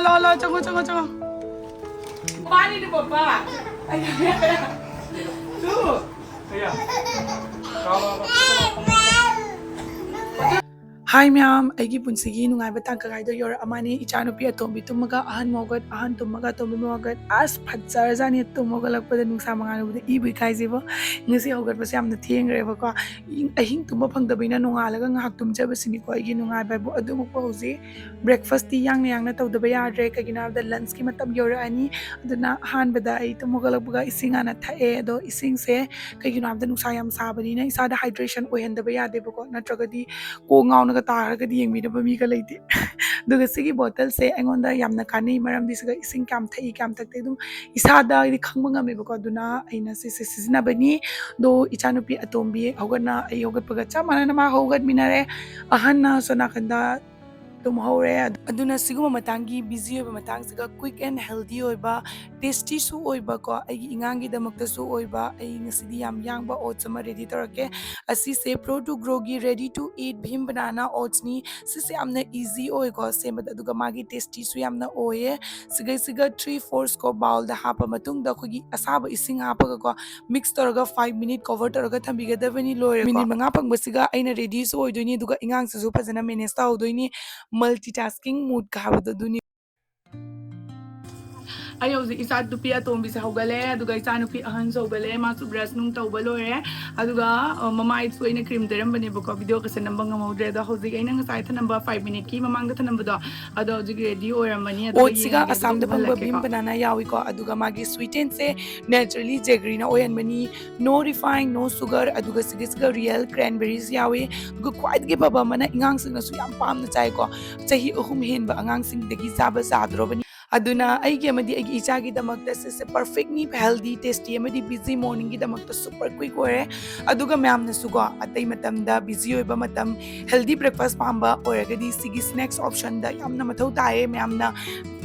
ला चंगो चंगो चंगो पानी दे पापा तू भैया हाय मैम अगी पुंसिगी नुंगाई बता गाइदो योर अमानी इचानुपी अतोंबी तुमगा अहन मोगत अहन तुमगा तोंबी मोगत आस फज्जर जानी तुमगा लगपद नुंसा मंगानुबदे इबुई काइजेबो ngasi hogat basi amna thiengreba ko ahing tumba phangdabina nungalaga ngak tumjabasini ko igi nungai ba bu adu ko hoji breakfast ti yang na tawdaba yadre kagina da lunch ki matam yora ani aduna han bada ai tumogalabga isinga na thae do ising se kagina da nungsa yam sabani na isa da hydration ohendaba yade ko natragadi ko ngauna ga taragadi yengmidaba mi ka leite duga sigi bottle se angonda yamna kani maram disiga ising kam thai kam takte dum isa da ri khangba ngame ko aduna aina se sizina bani do ichanupi atombi hogana ai hogat paga chamana na ma hogat minare ahanna sona khanda tum hore aduna siguma matangi busy oiba matang siga quick and healthy oiba tasty su oiba ko ai ingangi damakta su oiba ai ngasidi yam yangba oats ama ready torake asi se pro to grow gi ready to eat bhim banana oats ni sise amna easy oi ko semba aduga magi tasty su yamna oye siga 3/4 ko bowl da hapa matung da khogi asaba ising hapa ko mix toraga 5 minute cover toraga thambiga davani loire minute manga pangbasiga aina ready su oidoni aduga ingang su phajana manage ta hodoini multitasking mood ka habado duni ay hoji isa dupi atombi se hogale aduga isa nupi ahan so gale ma su brush nung tawba lore aduga mama it so ina cream deram bane bako video ka se namba ngamodre da hoji ina nga sai number 5 minute ki mamang da number do ado hoji ready oramani aduga siga asam da bangba bim banana yawi ko aduga magi sweeten se naturally jaggery na oyan mani no refined no sugar aduga siga real cranberries yawi aduga quite gi baba mana ingang sing na su yam pam na chai ko chahi ahum hen ba angang sing dagi jaba sadro bani aduna aigi amadi aigi ichagi damakta se perfect ni healthy tasty amadi busy morning gi damakta super quick ore aduga myam na sugo atai matam da busy oiba matam healthy breakfast pamba oragadi sigi snacks option da yamna mathau tae myam na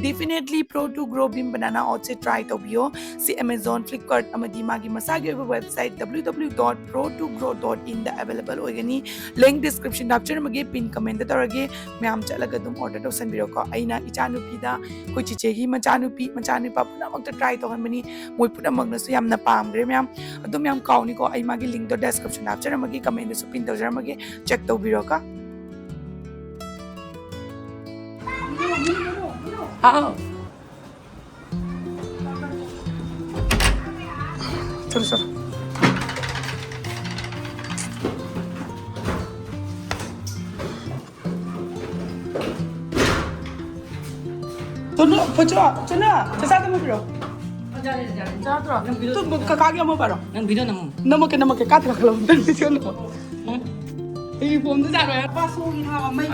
definitely pro to grow bim banana oats se try to bio si Amazon Flipkart amadi magi masagi oiba website www.pro2grow.in da available oigani link description da apchar mage pin comment da torage myam chalaga dum order to sanbiro ko aina ichanupi da koi chegi machanupi machanipa puna makta try to hanmani moi puna magna su yamna pamgre myam adum yam kauni ko ai magi link to description apchar magi comment da su pin tawjar magi check to biro ka chalo chalo Tuno, pocho, chana, chasa mo biro. Jadro. Tu kakagi mo baro. Nang video namo. Namake katra khalo. Dan video no. Ei bom da jaro. Paso gi ha mai.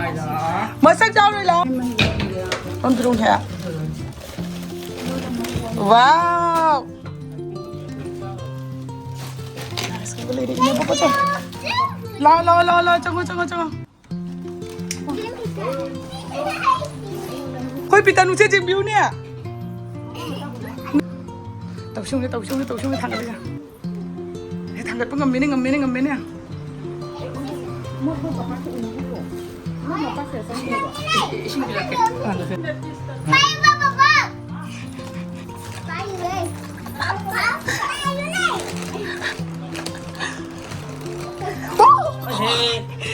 Masak jaw re la. On drone hai. Wow. Isko le ri ne pocho. La chango. Hoi pita nu che jing biu ne tau shung thang ga he thang ga pa ngam ne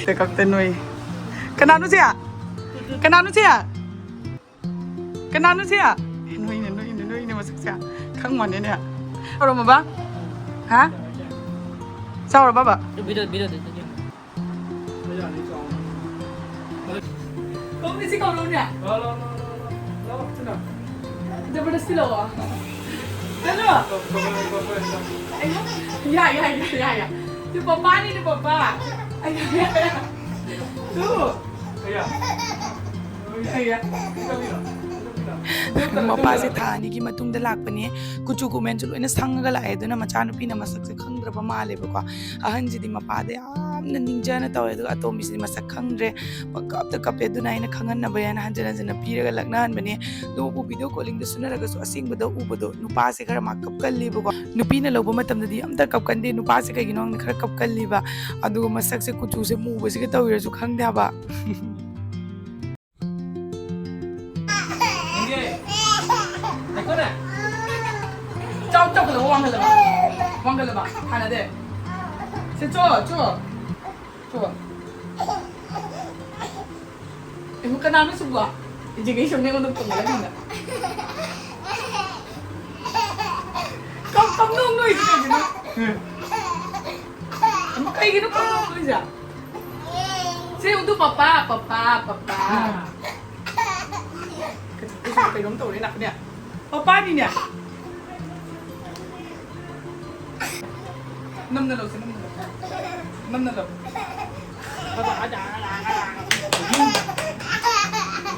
te kak te noi kananu sia Kenapa sih ya? Ini masuk sih. Kang mana ini ya? Orang apa? Hah? Sao apa? Video itu. Kau ni sih kau lu ni ya? Lo, cina. Jabardasti lo ah. Cina. Ya. Tu papa ni papa. Tu. Iya. Mapase thani gi matung da lakpani kuchu kumen chu loina sangga la eduna machanupi na masak se khangdra male ba ahan ji di mapade amna ningjana tawe du atomi si masak khangdre pakap ta kape du naina khangan na bayan hanjana piraga laknan bane do bu video calling da sunaraga su asing bada u bado nupa se khara makap kalli ba nupi na loba matam da di amta kap kande nupa se kai ginong khara kap kalli ba adu masak se kuchu se mu ba se ga tawira su khangda ba 왕글러봐 하나 돼 줘 이거 까나면 수고야 이제 그 형네 건도 또 뭐라 했나 깜짝 놀이지 여기는 뭐 kayak 깜짝 놀이지 sih untuk papa cái sao cái đống tàu đấy nặng nè papa đi nè năm lần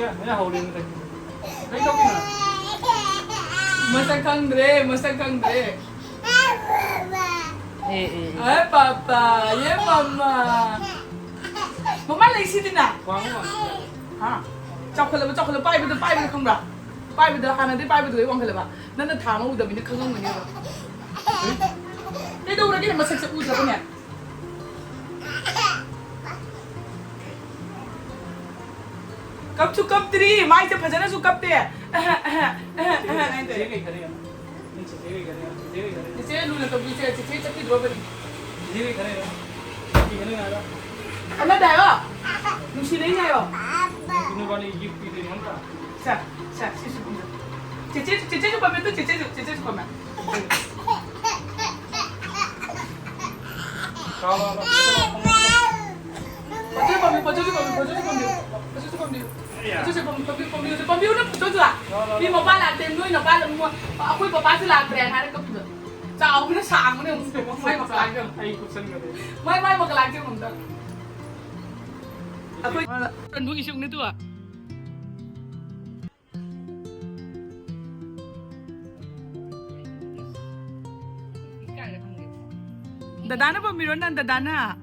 Cái hầu liền rồi. Đấy đâu kìa. masakan dre ay papa ye mama mama lấy xin đi nè Quăng rồi. hả chọc khởi là bay bây giờ không ra bay bây giờ hàng này đi bay bây giờ quăng khởi là nên là thả mà bây giờ mình không ngông mình nhớ cái đâu ra cái này mà sạch u ra cái này cấp tri mai sẽ phải nó cấp tệ Anh thấy cái này. Anh chỉ thấy cái này. Chị luôn là tập đi chị chắc đi rồi bên Thấy cái này. Cái này là. anh đã đại à mình xin lấy ngay à Ini bani gift itu mana? sa chị cho bạn tôi chị cho bạn Kalau Pembiu nó cho chưa? Đi mà ba làm tiền nuôi nó ba làm mua, aku papa sẽ làm brand hay cấp được. Sao nó sáng nó không may mặc lại được. Ay kusan ka din. May mặc lại chứ không được. Aku cần nuôi isung nữa tuh. Dadana pembiu nan dadana.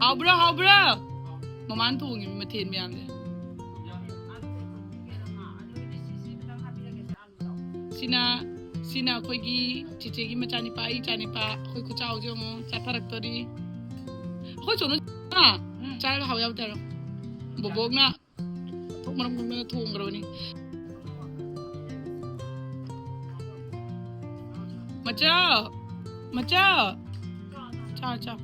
Hao bro. Maman thu ngi ma thien miam de. Sina khoi gi chiche gi machani pa khoi ku chao jong cha tharak tori. Khoi chono na cha ga hao yaw taro. Bobok na thok maram kun na thong garo ni. Macha. Cha.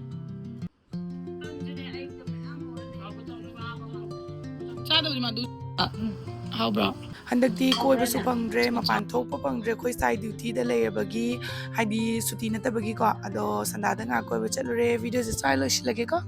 Chadawdi ma du how bro handakti koibasu pangdre mapan thokpa pangdre khoi sai duty da layabagi haidi suti natabagi ko ado sandada nga koiba chalure video se style shilage ko